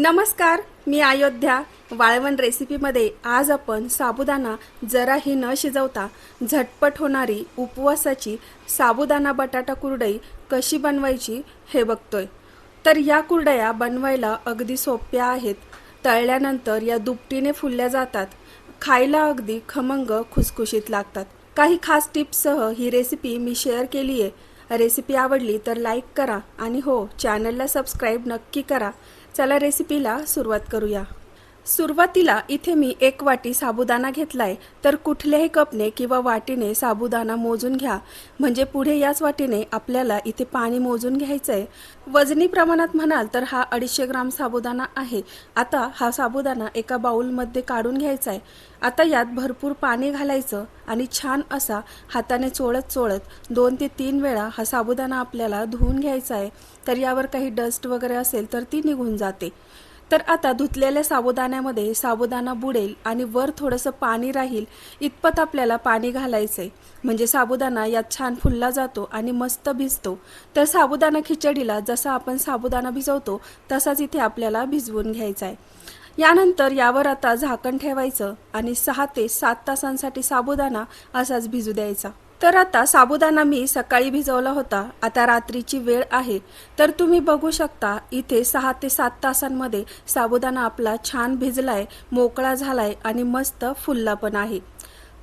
नमस्कार, मी अयोध्या. वाळवण रेसिपीमध्ये आज आपण साबुदाणा जराही न शिजवता झटपट होणारी उपवासाची साबुदाणा बटाटा कुरडई कशी बनवायची हे बघतोय. तर या कुरडया बनवायला अगदी सोप्या आहेत. तळल्यानंतर या दुपटीने फुलल्या जातात. खायला अगदी खमंग खुसखुशीत लागतात. काही खास टिप्ससह ही रेसिपी मी शेअर केली आहे. रेसिपी आवडली तर लाईक करा आणि हो, चॅनलला सबस्क्राईब नक्की करा. चला रेसिपीला सुरुवात करूया. सुरुवातीला इथे मी 1 वाटी साबुदाणा घेतलाय. तर कुठल्याही कपने किंवा वाटीने साबुदाणा मोजून घ्या, म्हणजे पुढे याच वाटीने आपल्याला इथे पाणी मोजून घ्यायचंय. वजनी प्रमाणात म्हणाल तर हा 250 ग्राम साबुदाणा आहे. आता हा साबुदाणा एका बाउलमध्ये काढून घ्यायचा आहे. आता यात भरपूर पाणी घालायचं आणि छान असा हाताने चोळत चोळत 2 ते 3 वेळा हा साबुदाणा आपल्याला धुवून घ्यायचा आहे. तर यावर काही डस्ट वगैरे असेल तर ती निघून जाते. तर आता धुतलेल्या साबुदाण्यामध्ये साबुदाणा बुडेल आणि वर थोडंसं पाणी राहील इतपत आपल्याला पाणी घालायचंय, म्हणजे साबुदाणा यात छान फुलला जातो आणि मस्त भिजतो. तर साबुदाणा खिचडीला जसा आपण साबुदाणा भिजवतो तसाच इथे आपल्याला भिजवून घ्यायचा आहे. यानंतर यावर आता झाकण ठेवायचं आणि 6 ते 7 तासांसाठी साबुदाणा असाच भिजू द्यायचा. तर आता साबुदाणा मी सकाळी भिजवला होता. आता रात्रीची वेळ आहे. तर तुम्ही बघू शकता इथे 6 ते 7 तासांमध्ये साबुदाणा आपला छान भिजलाय, मोकळा झालाय आणि मस्त फुलला पण आहे.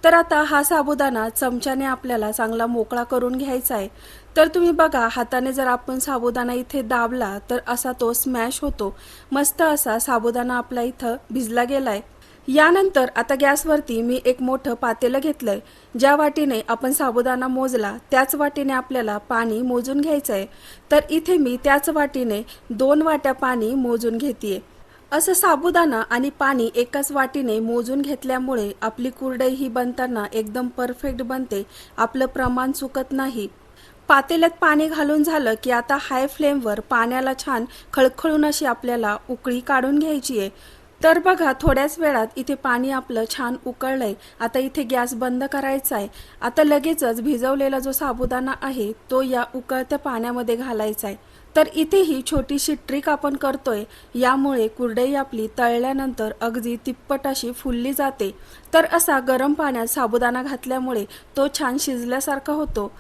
तर आता हा साबुदाणा चमच्याने आपल्याला चांगला मोकळा करून घ्यायचा आहे. तर तुम्ही बघा, हाताने जर आपण साबुदाणा इथे दाबला तर असा तो स्मॅश होतो. मस्त असा साबुदाणा आपला इथं भिजला गेलाय. यानंतर आता गॅसवरती मी एक मोठं पातेलं घेतलंय. ज्या वाटीने आपण साबुदाणा मोजला त्याच वाटीने आपल्याला पाणी मोजून घ्यायचं आहे. तर इथे मी त्याच वाटीने 2 वाट्या पाणी मोजून घेतेय. असं साबुदाणा आणि पाणी एकाच वाटीने मोजून घेतल्यामुळे आपली कुरडई ही बनताना एकदम परफेक्ट बनते. आपलं प्रमाण चुकत नाही. पातेल्यात पाणी घालून झालं की आता हाय फ्लेमवर पाण्याला छान खळखळून अशी आपल्याला उकळी काढून घ्यायची आहे. तर बघा, थोड्याच वेळात इथे पाणी आपलं छान उकळलंय. आता इथे गॅस बंद करायचा आहे. आता लगेचच भिजवलेला जो साबुदाणा आहे तो या उकळत्या पाण्यामध्ये घालायचा आहे. तर इथे ही छोटीशी ट्रिक आपण करतोय. यामुळे कुरडई आपली तळल्यानंतर अगदी तिप्पट अशी फुलली जाते. तर असा गरम पाण्यात साबुदाणा घातल्यामुळे तो छान शिजल्यासारखा होतो.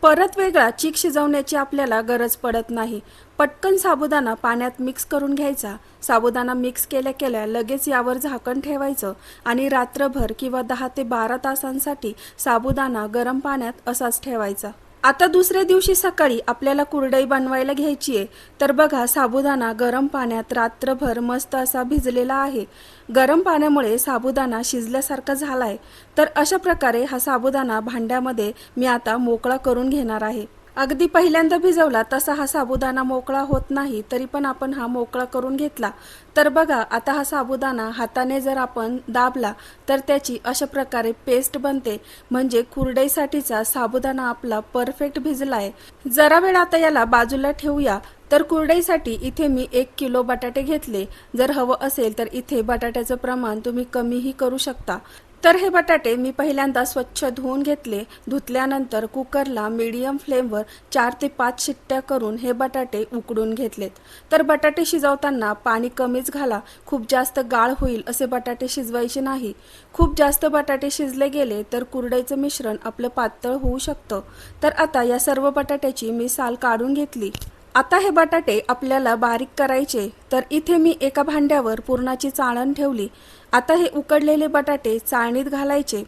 परत वेगळा चीक शिजवण्याची आपल्याला गरज पडत नाही. पटकन साबुदाणा पाण्यात मिक्स करून घ्यायचा. साबुदाणा मिक्स केल्या केल्या लगेच यावर झाकण ठेवायचं आणि रात्रभर किंवा 10 ते 12 तासांसाठी साबुदाणा गरम पाण्यात असाच ठेवायचा. आता दुसऱ्या दिवशी सकाळी आपल्याला कुरडई बनवायला घ्यायची आहे. तर बघा, साबुदाणा गरम पाण्यात रात्रभर मस्त असा भिजलेला आहे. गरम पाण्यामुळे साबुदाणा शिजल्यासारखा झालाय. तर अशा प्रकारे हा साबुदाणा भांड्यामध्ये मी आता मोकळा करून घेणार आहे. अगदी पहिल्यांदा भिजवला तसा हा साबुदाणा मोकळा होत नाही, तरी पण आपण हा मोकळा करून घेतला. तर बघा, आता हा साबुदाणा हाताने जर आपण दाबला तर त्याची अशा प्रकारे पेस्ट बनते, म्हणजे कुरडईसाठीचा साबुदाणा आपला परफेक्ट भिजलाय. जरा वेळ आता याला बाजूला ठेवूया. तर कुरडईसाठी इथे मी 1 किलो बटाटे घेतले. जर हवं असेल तर इथे बटाट्याचं प्रमाण तुम्ही कमीही करू शकता. तर हे बटाटे मी पहिल्यांदा स्वच्छ धुवून घेतले. धुतल्यानंतर कुकरला मीडियम फ्लेमवर 4 ते 5 शिट्ट्या करून हे बटाटे उकडून घेतलेत. तर बटाटे शिजवताना पाणी कमीच घाला. खूप जास्त गाळ होईल असे बटाटे शिजवायचे नाही. खूप जास्त बटाटे शिजले गेले तर कुरडईचं मिश्रण आपलं पातळ होऊ शकतं. तर आता या सर्व बटाट्याची मी साल काढून घेतली. आता हे बटाटे आपल्याला बारीक करायचे. तर इथे मी एका भांड्यावर पुरणाची चाळण ठेवली. आता हे उकडलेले बटाटे चाळणीत घालायचे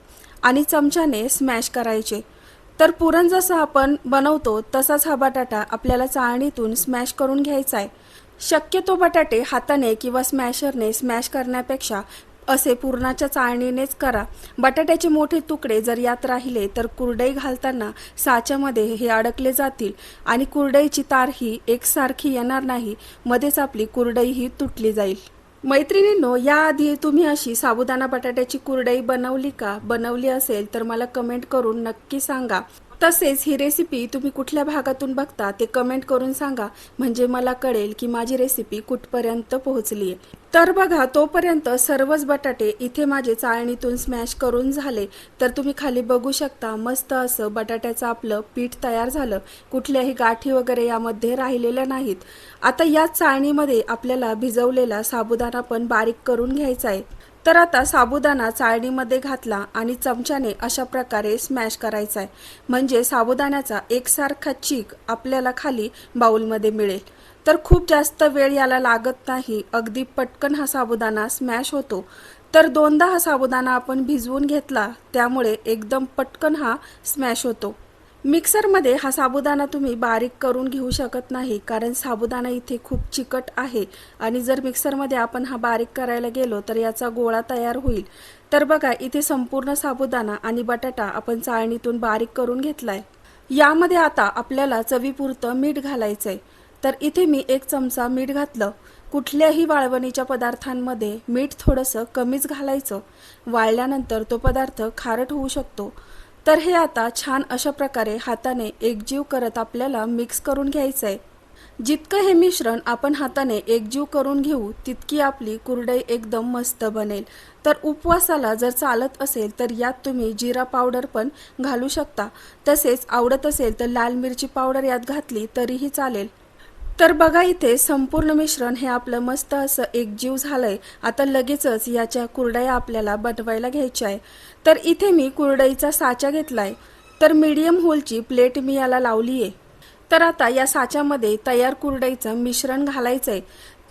आणि चमच्याने स्मॅश करायचे. तर पुरण जसं आपण बनवतो तसाच हा बटाटा आपल्याला चाळणीतून स्मॅश करून घ्यायचा आहे. शक्यतो बटाटे हाताने किंवा स्मॅशरने स्मॅश करण्यापेक्षा असे पुरणाच्या चाळणीनेच करा. बटाट्याचे मोठे तुकडे जर यात राहिले तर कुरडई घालताना साच्यामध्ये हे अडकले जातील आणि कुरडईची तार ही एकसारखी येणार नाही. मध्येच आपली कुरडई ही तुटली जाईल. मैत्रिणींनो, याआधी तुम्ही अशी साबुदाणा बटाट्याची कुरडई बनवली का? बनवली असेल तर मला कमेंट करून नक्की सांगा. तसेच ही रेसिपी तुम्ही कुठल्या भागातून बघता ते कमेंट करून सांगा, म्हणजे मला कळेल की माझी रेसिपी कुठपर्यंत पोहोचली आहे. तर बघा, तोपर्यंत सर्वच बटाटे इथे माझे चाळणीतून स्मॅश करून झाले. तर तुम्ही खाली बघू शकता, मस्त असं बटाट्याचं आपलं पीठ तयार झालं. कुठल्याही गाठी वगैरे यामध्ये राहिलेल्या नाहीत. आता या चाळणीमध्ये आपल्याला भिजवलेला साबुदाणा पण बारीक करून घ्यायचा आहे. तर आता साबुदाणा चाळणीमध्ये घातला आणि चमच्याने अशा प्रकारे स्मॅश करायचा आहे, म्हणजे साबुदाण्याचा एकसारखा चीक आपल्याला खाली बाउलमध्ये मिळेल. तर खूप जास्त वेळ याला लागत नाही, अगदी पटकन हा साबुदाणा स्मॅश होतो. तर दोनदा हा साबुदाणा आपण भिजवून घेतला, त्यामुळे एकदम पटकन हा स्मॅश होतो. मिक्सरमध्ये हा साबुदाणा तुम्ही बारीक करून घेऊ शकत नाही, कारण साबुदाणा इथे खूप चिकट आहे आणि जर मिक्सरमध्ये आपण हा बारीक करायला गेलो तर याचा गोळा तयार होईल. तर बघा, इथे संपूर्ण साबुदाणा आणि बटाटा आपण चाळणीतून बारीक करून घेतलाय. यामध्ये आता आपल्याला चवीपुरतं मीठ घालायचंय. तर इथे मी 1 चमचा मीठ घातलं. कुठल्याही वाळवणीच्या पदार्थांमध्ये मीठ थोडंसं कमीच घालायचं, वाळल्यानंतर तो पदार्थ खारट होऊ शकतो. तर हे आता छान अशा प्रकारे हाताने एकजीव करत आपल्याला मिक्स करून घ्यायचं आहे. जितकं हे मिश्रण आपण हाताने एकजीव करून घेऊ, तितकी आपली कुरडई एकदम मस्त बनेल. तर उपवासाला जर चालत असेल तर यात तुम्ही जिरा पावडर पण घालू शकता. तसेच आवडत असेल तर लाल मिरची पावडर यात घातली तरीही चालेल. तर बघा, इथे संपूर्ण मिश्रण हे आपलं मस्त असं एकजीव झालंय. आता लगेचच याच्या कुरडया आपल्याला बनवायला घ्यायच्या आहे. तर इथे मी कुरडईचा साचा घेतलाय. तर मीडियम होलची प्लेट मी याला लावली आहे. तर आता या साच्यामध्ये तयार कुरडईचं मिश्रण घालायचंय.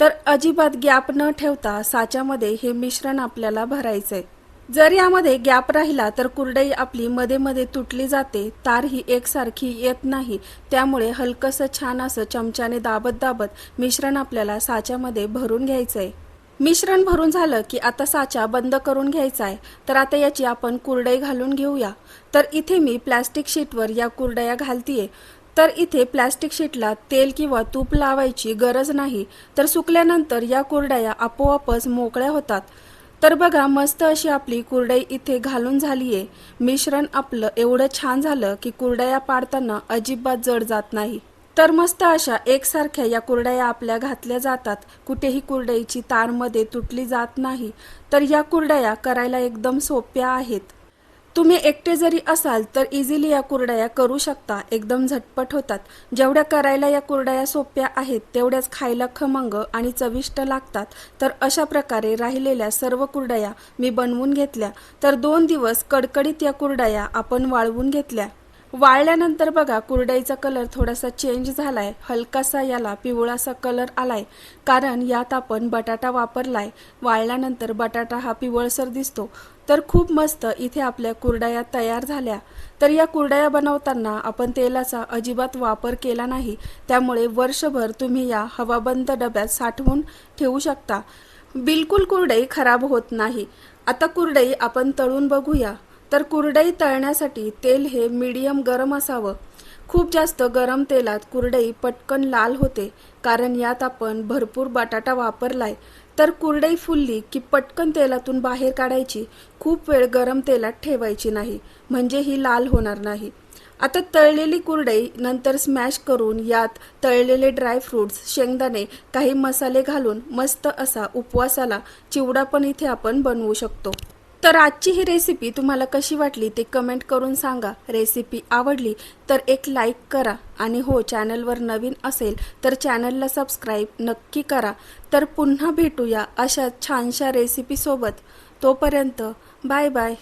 तर अजिबात गॅप न ठेवता साच्यामध्ये हे मिश्रण आपल्याला भरायचंय. जर यामध्ये गॅप राहिला तर कुरडई आपली मध्ये मध्ये तुटली जाते, तार ही एकसारखी येत नाही. त्यामुळे हलकसं छान असं चमच्याने दाबत दाबत मिश्रण आपल्याला साच्यामध्ये भरून घ्यायचंय. मिश्रण भरून झालं की आता साचा बंद करून घ्यायचा आहे. तर आता याची आपण कुरडई घालून घेऊया. तर इथे मी प्लॅस्टिक शीटवर या कुरडया घालतीये. तर इथे प्लॅस्टिक शीटला तेल किंवा तूप लावायची गरज नाही. तर सुकल्यानंतर या कुरडया आपोआपच मोकळ्या होतात. तर बघा, मस्त अशी आपली कुरडई इथे घालून झाली आहे. मिश्रण आपलं एवढं छान झालं की कुरडया पाडताना अजिबात जड जात नाही. तर मस्त अशा एकसारख्या या कुरडया आपल्या घातल्या जातात. कुठेही कुरडईची तारमध्ये तुटली जात नाही. तर या कुरडया करायला एकदम सोप्या आहेत. तुम्ही एकटे जरी असाल तर इझिली या कुरडया करू शकता, एकदम झटपट होतात. जेवढ्या करायला या कुरडया सोप्या आहेत तेवढ्याच खायला खमंग आणि चविष्ट लागतात. तर अशा प्रकारे राहिलेल्या सर्व कुरडया मी बनवून घेतल्या. तर 2 दिवस कडकडीत या कुरडया आपण वाळवून घेतल्या. वाळल्यानंतर बघा, कुरडईचा कलर थोडासा चेंज झालाय, हलकासा याला पिवळासा कलर आलाय, कारण यात आपण बटाटा वापरलाय. वाळल्यानंतर बटाटा हा पिवळसर दिसतो. तर खूप मस्त इथे आपल्या कुरडया तयार झाल्या. तर या कुरडया बनवताना आपण तेलाचा अजिबात वापर केला नाही, त्यामुळे वर्षभर तुम्ही या हवाबंद डब्यात साठवून ठेवू शकता. बिलकुल कुरडई खराब होत नाही. आता कुरडई आपण तळून बघूया. तर कुरडई तळण्यासाठी तेल हे मीडियम गरम असावं. खूप जास्त गरम तेलात कुरडई पटकन लाल होते, कारण यात आपण भरपूर बटाटा वापरलाय. तर कुरडई फुलली की पटकन तेलातून बाहेर काढायची. खूप वेळ गरम तेलात ठेवायची नाही, म्हणजे ही लाल होणार नाही. आता तळलेली कुरडई नंतर स्मॅश करून यात तळलेले ड्रायफ्रुट्स, शेंगदाणे, काही मसाले घालून मस्त असा उपवासाला चिवडा पण इथे आपण बनवू शकतो. तर आजची ही रेसिपी तुम्हाला कशी वाटली ते कमेंट करून सांगा. रेसिपी आवडली तर एक लाईक करा आणि हो, चॅनलवर नवीन असेल तर चॅनलला सबस्क्राईब नक्की करा. तर पुन्हा भेटूया अशा छानशा रेसिपीसोबत. तोपर्यंत बाय बाय.